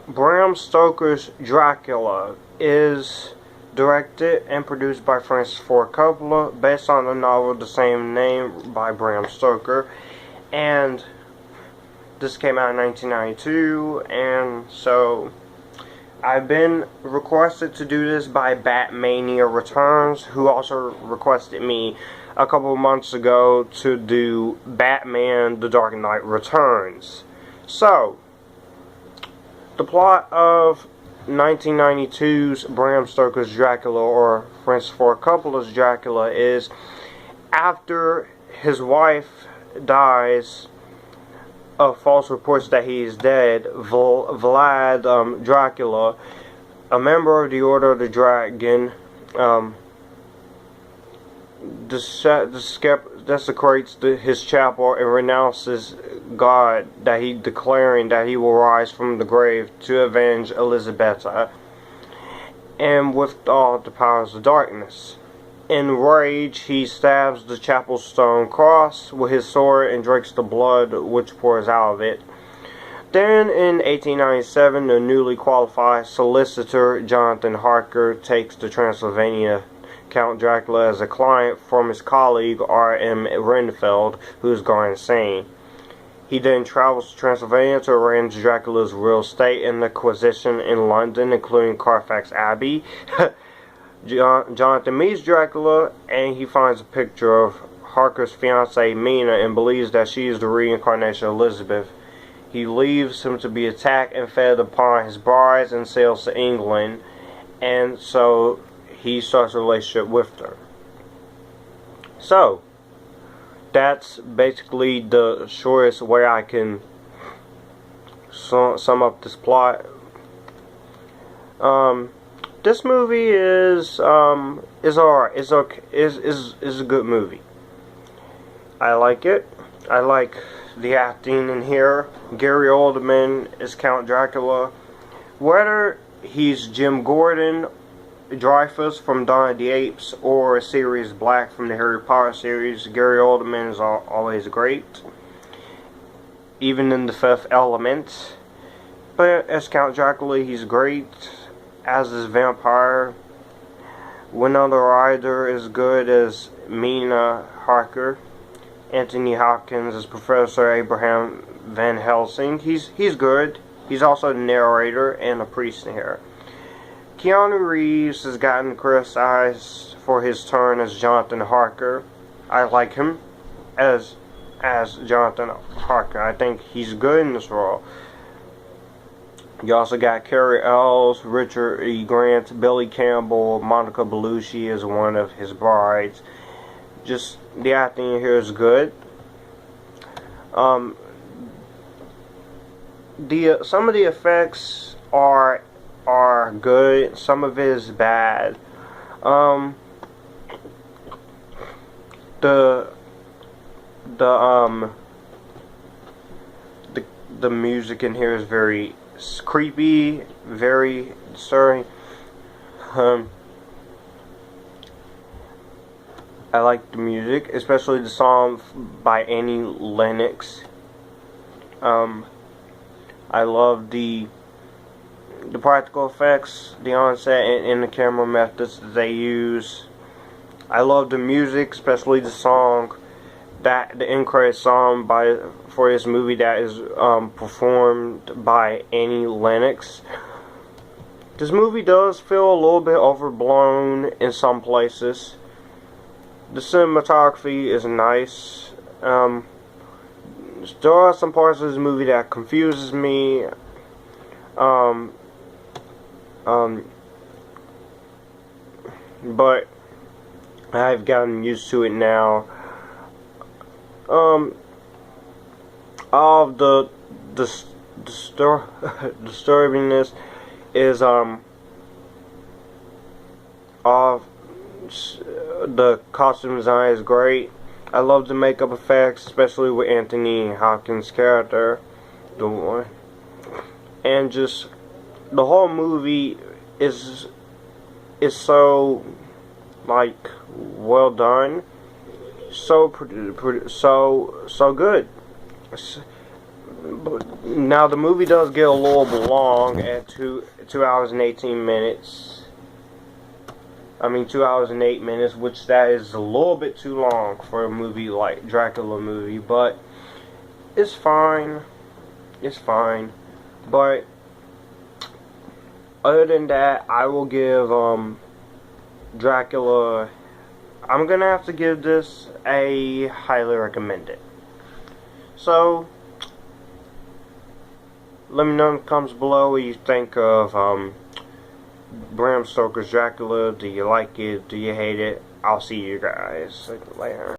Bram Stoker's Dracula is directed and produced by Francis Ford Coppola, based on the novel the same name by Bram Stoker, and this came out in 1992, and so I've been requested to do this by Batmania Returns, who also requested me a couple of months ago to do Batman The Dark Knight Returns. So, the plot of 1992's Bram Stoker's Dracula, or Francis Ford Coppola's Dracula, is after his wife dies of false reports that he is dead, Vlad Dracula, a member of the Order of the Dragon, desecrates his chapel and renounces God, declaring that he will rise from the grave to avenge Elizabetta, and with all the powers of darkness. In rage, he stabs the chapel's stone cross with his sword and drinks the blood which pours out of it. Then, in 1897, the newly qualified solicitor Jonathan Harker takes to Transylvania Count Dracula as a client from his colleague R.M. Renfield, who is gone insane. He then travels to Transylvania to arrange Dracula's real estate and acquisition in London, including Carfax Abbey. Jonathan meets Dracula, and he finds a picture of Harker's fiancée Mina and believes that she is the reincarnation of Elizabeth. He leaves him to be attacked and fed upon his brides and sails to England, and so he starts a relationship with her. So, that's basically the shortest way I can sum up this plot. This movie is alright. It's okay. Is a good movie. I like it. I like the acting in here. Gary Oldman is Count Dracula. Whether he's Jim Gordon, Dreyfus from Dawn of the Apes, or Sirius Black from the Harry Potter series, Gary Oldman is always great, even in The Fifth Element. But as Count Dracula, he's great. As his vampire, Winona Ryder is good as Mina Harker. Anthony Hopkins as Professor Abraham Van Helsing. He's good. He's also the narrator and a priest in here. Keanu Reeves has gotten criticized for his turn as Jonathan Harker. I like him as Jonathan Harker. I think he's good in this role. You also got Carrie Ells, Richard E. Grant, Billy Campbell, Monica Bellucci as one of his brides. Just the acting in here is good. Some of the effects are good. Some of it is bad. The music in here is very creepy, very disturbing. I like the music, especially the song by Annie Lennox. I love the practical effects, the onset, and the camera methods that they use. I love the music, especially the song, the end credit song for this movie that is performed by Annie Lennox. This movie does feel a little bit overblown in some places. The cinematography is nice. There are some parts of this movie that confuses me. But I've gotten used to it now. All of the disturbingness is of the costume design is great. I love the makeup effects, especially with Anthony Hopkins' character, and just the whole movie is so like well done, so good. Now the movie does get a little bit long at 2 hours and 18 minutes. I mean 2 hours and 8 minutes, which that is a little bit too long for a movie like Dracula movie, but it's fine. It's fine. But other than that, I will give Dracula, I'm gonna have to give this a highly recommended. So let me know in the comments below what you think of Bram Stoker's Dracula. Do you like it? Do you hate it? I'll see you guys later.